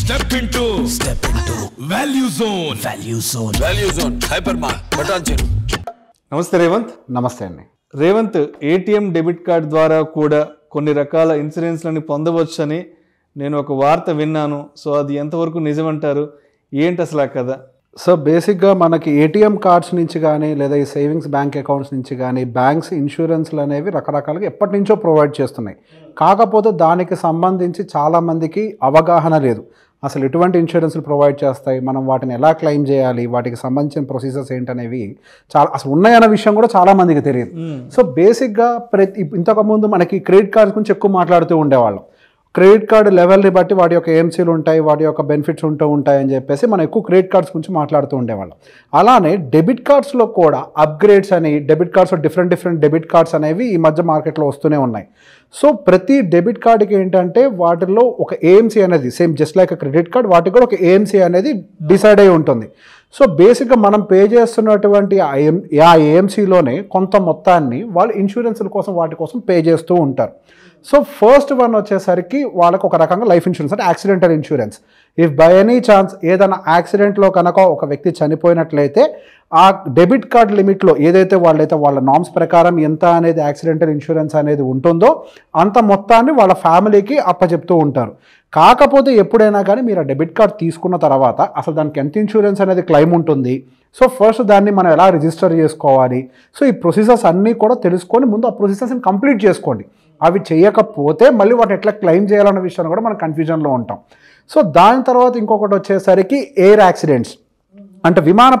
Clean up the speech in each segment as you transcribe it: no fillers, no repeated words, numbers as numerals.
Step into Value Zone. Value Zone. Hypermart. Button. నమస్తే రేవంత్. నమస్తే అండి. రేవంత్, ఏటీఎం డెబిట్ కార్డ్ ద్వారా కూడా కొన్ని రకాల ఇన్సూరెన్స్లని పొందవచ్చని నేను ఒక వార్త విన్నాను. సో అది ఎంతవరకు నిజమంటారు? ఏంటి అసలు ఆ కథ? సో బేసిక్గా మనకి ఏటీఎం కార్డ్స్ నుంచి కానీ లేదా ఈ సేవింగ్స్ బ్యాంక్ అకౌంట్స్ నుంచి కానీ బ్యాంక్స్ ఇన్సూరెన్స్లు అనేవి రకరకాలుగా ఎప్పటి నుంచో ప్రొవైడ్ చేస్తున్నాయి. కాకపోతే దానికి సంబంధించి చాలామందికి అవగాహన లేదు. అసలు ఎటువంటి ఇన్సూరెన్స్లు ప్రొవైడ్ చేస్తాయి, మనం వాటిని ఎలా క్లెయిమ్ చేయాలి, వాటికి సంబంధించిన ప్రొసీజర్స్ ఏంటనేవి అసలు ఉన్నాయన్న విషయం కూడా చాలామందికి తెలియదు. సో బేసిక్గా ఇంతకుముందు మనకి క్రెడిట్ కార్డ్స్ గురించి ఎక్కువ మాట్లాడుతూ ఉండేవాళ్ళం. క్రెడిట్ కార్డు లెవెల్ని బట్టి వాటి యొక్క ఏఎంసీలు ఉంటాయి, వాటి యొక్క బెనిఫిట్స్ ఉంటాయని చెప్పేసి మనం ఎక్కువ క్రెడిట్ కార్డ్స్ గురించి మాట్లాడుతూ ఉండేవాళ్ళం. అలానే డెబిట్ కార్డ్స్లో కూడా అప్గ్రేడ్స్ అని debit cards different debit cards అనేవి ఈ మధ్య మార్కెట్లో వస్తూనే ఉన్నాయి. సో ప్రతి డెబిట్ కార్డుకి ఏంటంటే వాటిల్లో ఒక ఏఎంసీ అనేది same just like credit card, వాటికి కూడా ఒక ఏఎంసీ అనేది డిసైడ్ అయి ఉంటుంది. సో బేసిక్గా మనం పే చేస్తున్నటువంటి ఆ ఏఎంసీలోనే కొంత మొత్తాన్ని వాళ్ళు ఇన్సూరెన్స్ల కోసం వాటి కోసం పే చేస్తూ ఉంటారు. సో ఫస్ట్ వన్ వచ్చేసరికి వాళ్ళకు ఒక రకంగా లైఫ్ ఇన్సూరెన్స్ అంటే accidental insurance. If by any chance ఏదైనా యాక్సిడెంట్లో కనుక ఒక వ్యక్తి చనిపోయినట్లయితే ఆ డెబిట్ కార్డ్ లిమిట్లో ఏదైతే వాళ్ళ నామ్స్ ప్రకారం ఎంత అనేది యాక్సిడెంటల్ ఇన్సూరెన్స్ అనేది ఉంటుందో అంత మొత్తాన్ని వాళ్ళ ఫ్యామిలీకి అప్పచెప్తూ ఉంటారు. కాకపోతే ఎప్పుడైనా కానీ మీరు ఆ డెబిట్ కార్డ్ తీసుకున్న తర్వాత అసలు దానికి ఎంత ఇన్సూరెన్స్ అనేది క్లెయిమ్ ఉంటుంది, సో ఫస్ట్ దాన్ని మనం ఎలా రిజిస్టర్ చేసుకోవాలి, సో ఈ ప్రొసీజర్స్ అన్నీ కూడా తెలుసుకొని ముందు ఆ ప్రొసీజర్స్ని కంప్లీట్ చేసుకోండి. అవి చేయకపోతే మళ్ళీ వాటిని ఎట్లా క్లెయిమ్ చేయాలన్న విషయాన్ని కూడా మనం కన్ఫ్యూజన్లో ఉంటాం. సో దాని తర్వాత ఇంకొకటి వచ్చేసరికి ఎయిర్ యాక్సిడెంట్స్ అంటే విమాన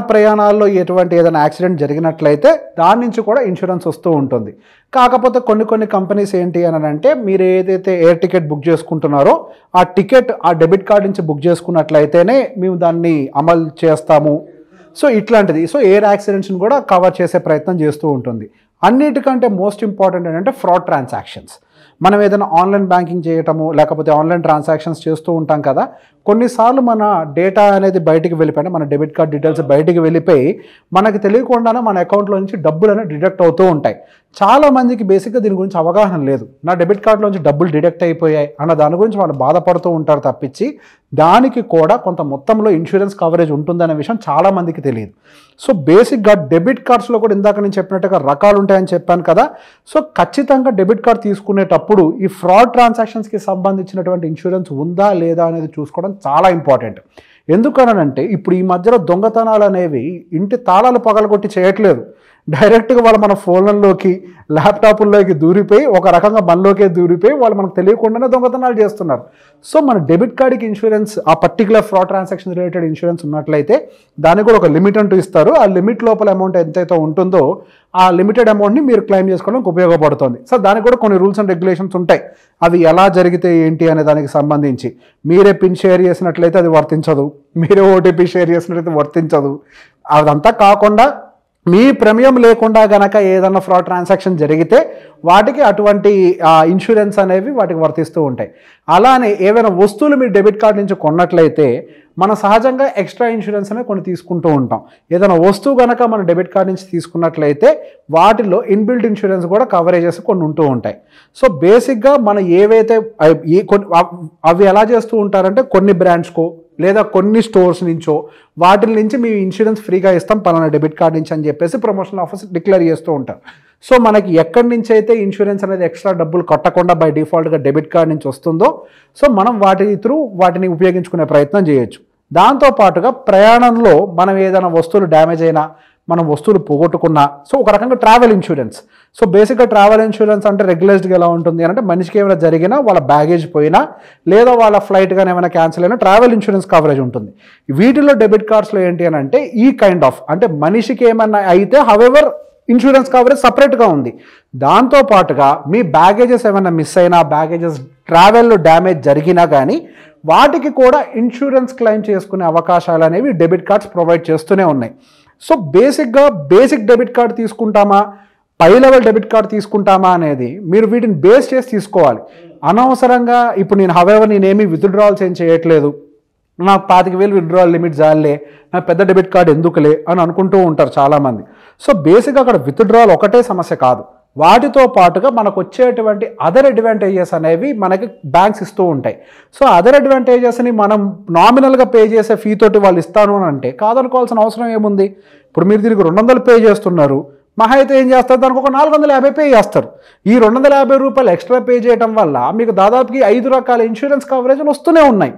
ప్రయాణాల్లో ఎటువంటి ఏదైనా యాక్సిడెంట్ జరిగినట్లయితే దాని నుంచి కూడా ఇన్సూరెన్స్ వస్తూ ఉంటుంది. కాకపోతే కొన్ని కంపెనీస్ ఏంటి అని అంటే మీరు ఏదైతే ఎయిర్ టికెట్ బుక్ చేసుకుంటున్నారో ఆ టికెట్ ఆ డెబిట్ కార్డ్ నుంచి బుక్ చేసుకున్నట్లయితేనే మేము దాన్ని అమలు చేస్తాము. సో ఇట్లాంటిది. సో ఎయిర్ యాక్సిడెంట్స్ని కూడా కవర్ చేసే ప్రయత్నం చేస్తూ ఉంటుంది. అన్నిటికంటే మోస్ట్ ఇంపార్టెంట్ ఏంటంటే ఫ్రాడ్ ట్రాన్సాక్షన్స్. మనం ఏదైనా ఆన్లైన్ బ్యాంకింగ్ చేయటము లేకపోతే ఆన్లైన్ ట్రాన్సాక్షన్స్ చేస్తూ ఉంటాం కదా, కొన్నిసార్లు మన డేటా అనేది బయటికి వెళ్ళిపోయినా మన డెబిట్ కార్డ్ డీటెయిల్స్ బయటికి వెళ్ళిపోయి మనకి తెలియకుండానే మన అకౌంట్లో నుంచి డబ్బులు అనేవి డిడక్ట్ అవుతూ ఉంటాయి. చాలామందికి బేసిక్గా దీని గురించి అవగాహన లేదు. నా డెబిట్ కార్డులోంచి డబ్బులు డిడక్ట్ అయిపోయాయి అన్న దాని గురించి వాళ్ళు బాధపడుతూ ఉంటారు తప్పించి దానికి కూడా కొంత మొత్తంలో ఇన్సూరెన్స్ కవరేజ్ ఉంటుందనే విషయం చాలామందికి తెలియదు. సో బేసిక్గా డెబిట్ కార్డ్స్లో కూడా ఇందాక నేను చెప్పినట్టుగా రకాలు ఉంటాయని చెప్పాను కదా. సో ఖచ్చితంగా డెబిట్ కార్డ్ తీసుకునేటప్పుడు ఈ ఫ్రాడ్ ట్రాన్సాక్షన్స్కి సంబంధించినటువంటి ఇన్సూరెన్స్ ఉందా లేదా అనేది చూసుకోవడం చాలా ఇంపార్టెంట్. ఎందుకనంటే ఇప్పుడు ఈ మధ్యలో దొంగతనాలు అనేవి ఇంటి తాళాలు పగలగొట్టి చేయట్లేదు, డైరెక్ట్గా వాళ్ళు మన ఫోన్లలోకి ల్యాప్టాప్ల్లోకి దూరిపోయి ఒక రకంగా మనలోకే దూరిపోయి వాళ్ళు మనకు తెలియకుండానే దొంగతనాలు చేస్తున్నారు. సో మన డెబిట్ కార్డుకి ఇన్సూరెన్స్ ఆ particular fraud transaction related insurance ఉన్నట్లయితే దానికి కూడా ఒక లిమిట్ అంటూ ఇస్తారు. ఆ లిమిట్ లోపల అమౌంట్ ఎంతైతే ఉంటుందో ఆ లిమిటెడ్ అమౌంట్ని మీరు క్లెయిమ్ చేసుకోవడానికి ఉపయోగపడుతుంది. సో దానికి కూడా కొన్ని రూల్స్ అండ్ రెగ్యులేషన్స్ ఉంటాయి. అవి ఎలా జరిగితే ఏంటి అనే దానికి సంబంధించి మీరే పిన్ షేర్ చేసినట్లయితే అది వర్తించదు, మీరే ఓటీపీ షేర్ చేసినట్లయితే వర్తించదు. అదంతా కాకుండా మీ ప్రమేయం లేకుండా గనక ఏదన్నా ఫ్రాడ్ ట్రాన్సాక్షన్ జరిగితే వాటికి అటువంటి ఇన్సూరెన్స్ అనేవి వాటికి వర్తిస్తూ ఉంటాయి. అలానే ఏవైనా వస్తువులు మీరు డెబిట్ కార్డ్ నుంచి కొన్నట్లయితే మనం సహజంగా ఎక్స్ట్రా ఇన్సూరెన్స్ అనేది కొన్ని తీసుకుంటూ ఉంటాం. ఏదైనా వస్తువు కనుక మన డెబిట్ కార్డ్ నుంచి తీసుకున్నట్లయితే వాటిలో ఇన్బిల్ట్ ఇన్సూరెన్స్ కూడా కవరేజెస్ కొన్ని ఉంటూ ఉంటాయి. సో బేసిక్గా మనం ఏవైతే అవి ఎలా చేస్తూ ఉంటారంటే కొన్ని బ్రాండ్స్కో లేదా కొన్ని స్టోర్స్ నుంచో వాటి నుంచి మీ ఇన్సూరెన్స్ ఫ్రీగా ఇస్తాం పలానా డెబిట్ కార్డ్ నుంచి అని చెప్పేసి ప్రమోషనల్ ఆఫర్స్ డిక్లేర్ చేస్తూ ఉంటారు. సో మనకి ఎక్కడి నుంచి అయితే ఇన్సూరెన్స్ అనేది ఎక్స్ట్రా డబ్బులు కట్టకుండా బై డిఫాల్ట్గా డెబిట్ కార్డ్ నుంచి వస్తుందో సో మనం వాటిని ఉపయోగించుకునే ప్రయత్నం చేయొచ్చు. దాంతోపాటుగా ప్రయాణంలో మనం ఏదైనా వస్తువులు డ్యామేజ్ అయినా మనం వస్తువులు పోగొట్టుకున్నా సో ఒక రకంగా ట్రావెల్ ఇన్సూరెన్స్. సో బేసిక్గా ట్రావెల్ ఇన్సూరెన్స్ అంటే రెగ్యులర్స్గా ఎలా ఉంటుంది అంటే మనిషికి ఏమైనా జరిగినా వాళ్ళ బ్యాగేజ్ పోయినా లేదా వాళ్ళ ఫ్లైట్ కానీ ఏమైనా క్యాన్సిల్ అయినా ట్రావెల్ ఇన్సూరెన్స్ కవరేజ్ ఉంటుంది. వీటిలో డెబిట్ కార్డ్స్లో ఏంటి అని అంటే ఈ కైండ్ ఆఫ్ అంటే మనిషికి ఏమన్నా అయితే హవెవర్ ఇన్సూరెన్స్ కవరేజ్ సపరేట్గా ఉంది. దాంతోపాటుగా మీ బ్యాగేజెస్ ఏమైనా మిస్ అయినా బ్యాగేజెస్ ట్రావెల్లో డ్యామేజ్ జరిగినా కానీ వాటికి కూడా ఇన్సూరెన్స్ క్లెయిమ్ చేసుకునే అవకాశాలు అనేవి డెబిట్ కార్డ్స్ ప్రొవైడ్ చేస్తూనే ఉన్నాయి. సో బేసిక్ డెబిట్ కార్డ్ తీసుకుంటామా పై లెవెల్ డెబిట్ కార్డ్ తీసుకుంటామా అనేది మీరు వీటిని బేస్ చేసి తీసుకోవాలి. అనవసరంగా ఇప్పుడు నేనేమి విత్డ్రావల్స్ ఏం చేయట్లేదు, నాకు 25,000 విత్డ్రావల్ లిమిట్ జాలే, నాకు పెద్ద డెబిట్ కార్డ్ ఎందుకులే అని అనుకుంటూ ఉంటారు చాలామంది. సో బేసిక్గా అక్కడ విత్డ్రావల్ ఒకటే సమస్య కాదు, వాటితో పాటుగా మనకు వచ్చేటువంటి అదర్ అడ్వాంటేజెస్ అనేవి మనకి బ్యాంక్స్ ఇస్తూ ఉంటాయి. సో అదర్ అడ్వాంటేజెస్ని మనం నామినల్గా పే చేసే ఫీ తోటి వాళ్ళు ఇస్తాను అని అంటే కాదనుకోవాల్సిన అవసరం ఏముంది. ఇప్పుడు మీరు దీనికి 200 పే చేస్తున్నారు, మహా అయితే ఏం చేస్తారు, దానికి ఒక 450 పే చేస్తారు. ఈ 250 రూపాయలు ఎక్స్ట్రా పే చేయడం వల్ల మీకు దాదాపుకి 5 రకాల ఇన్సూరెన్స్ కవరేజ్లు వస్తూనే ఉన్నాయి.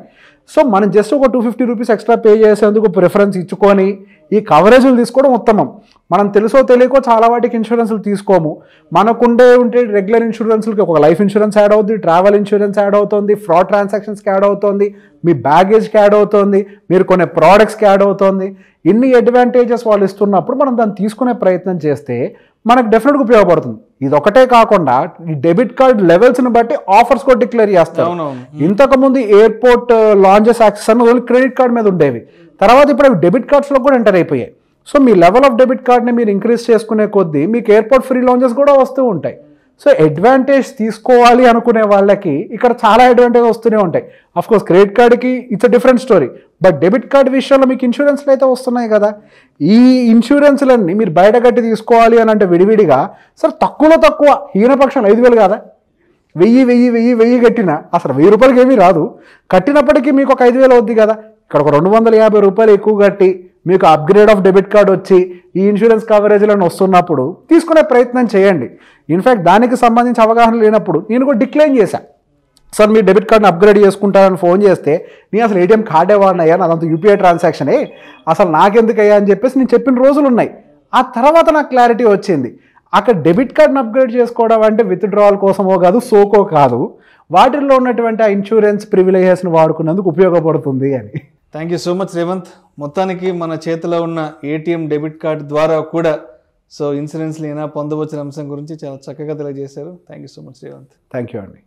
సో మనం జస్ట్ ఒక 250 రూపీస్ ఎక్స్ట్రా పే చేసేందుకు ప్రిఫరెన్స్ ఇచ్చుకొని ఈ కవరేజ్లు తీసుకోవడం ఉత్తమం. మనం తెలుసో తెలియకో చాలా వాటికి ఇన్సూరెన్స్లు తీసుకోము. మనకుండే ఉంటే రెగ్యులర్ ఇన్సూరెన్స్లకి ఒక లైఫ్ ఇన్సూరెన్స్ యాడ్ అవుతుంది, ట్రావెల్ ఇన్సూరెన్స్ యాడ్ అవుతుంది, ఫ్రాడ్ ట్రాన్సాక్షన్స్కి యాడ్ అవుతుంది, మీ బ్యాగేజ్కి యాడ్ అవుతుంది, మీరు కొనే ప్రోడక్ట్స్కి యాడ్ అవుతుంది. ఇన్ని అడ్వాంటేజెస్ వాళ్ళు ఇస్తున్నప్పుడు మనం దాన్ని తీసుకునే ప్రయత్నం చేస్తే మనకు డెఫినెట్గా ఉపయోగపడుతుంది. ఇది ఒకటే కాకుండా ఈ డెబిట్ కార్డ్ లెవెల్స్ని బట్టి ఆఫర్స్ కూడా డిక్లేర్ చేస్తారు. ఇంతకుముందు ఎయిర్పోర్ట్ లాంచెస్ యాక్సెస్ అని ఓన్లీ క్రెడిట్ కార్డ్ మీద ఉండేవి, తర్వాత ఇప్పుడు అవి డెబిట్ కార్డ్స్లో కూడా ఎంటర్ అయిపోయాయి. So me level of debit కార్డ్ని మీరు ఇంక్రీజ్ చేసుకునే కొద్దీ మీకు ఎయిర్పోర్ట్ ఫ్రీ లాంచెస్ కూడా వస్తూ ఉంటాయి. సో అడ్వాంటేజ్ తీసుకోవాలి అనుకునే వాళ్ళకి ఇక్కడ చాలా అడ్వాంటేజ్ వస్తూనే ఉంటాయి. అఫ్కోర్స్ క్రెడిట్ కార్డ్కి it's a different story, but debit card విషయంలో మీకు ఇన్సూరెన్స్లు అయితే వస్తున్నాయి కదా. ఈ ఇన్సూరెన్స్లన్నీ మీరు బయట కట్టి తీసుకోవాలి అని అంటే విడివిడిగా సార్ తక్కువలో తక్కువ హీనపక్షం 5,000 కాదా, 1000 కట్టినా అసలు 1000 రూపాయలకి ఏమీ రాదు, కట్టినప్పటికీ మీకు ఒక 5,000 అవుద్ది కదా. ఇక్కడ ఒక 250 రూపాయలు ఎక్కువ కట్టి మీకు అప్గ్రేడ్ ఆఫ్ డెబిట్ కార్డ్ వచ్చి ఈ ఇన్సూరెన్స్ కవరేజ్లను వస్తున్నప్పుడు తీసుకునే ప్రయత్నం చేయండి. ఇన్ఫ్యాక్ట్ దానికి సంబంధించి అవగాహన లేనప్పుడు నేను కూడా డిక్లైన్ చేశాను, సార్ మీ డెబిట్ కార్డ్ని అప్గ్రేడ్ చేసుకుంటారని ఫోన్ చేస్తే నేను అసలు ఏటీఎం కార్డే వాడినయ్యా, నాదంతా యూపీఐ ట్రాన్సాక్షనే, అసలు నాకెందుకయ్యా అని చెప్పేసి నేను చెప్పిన రోజులు ఉన్నాయి. ఆ తర్వాత నాకు క్లారిటీ వచ్చింది, అక్కడ డెబిట్ కార్డ్ని అప్గ్రేడ్ చేసుకోవడం అంటే విత్డ్రావల్ కోసమో కాదు, సోకో కాదు, వాటిల్లో ఉన్నటువంటి ఆ ఇన్సూరెన్స్ ప్రివిలేజెస్ని వాడుకునేందుకు ఉపయోగపడుతుంది అని. Thank you so much Revanth. మొత్తానికి మన చేతిలో ఉన్న ఏటీఎం డెబిట్ కార్డ్ ద్వారా కూడా ఇన్సూరెన్స్లు ఏమైనా పొందవచ్చిన అంశం గురించి చాలా చక్కగా తెలియజేశారు. Thank you so much Revanth. Thank you అండి.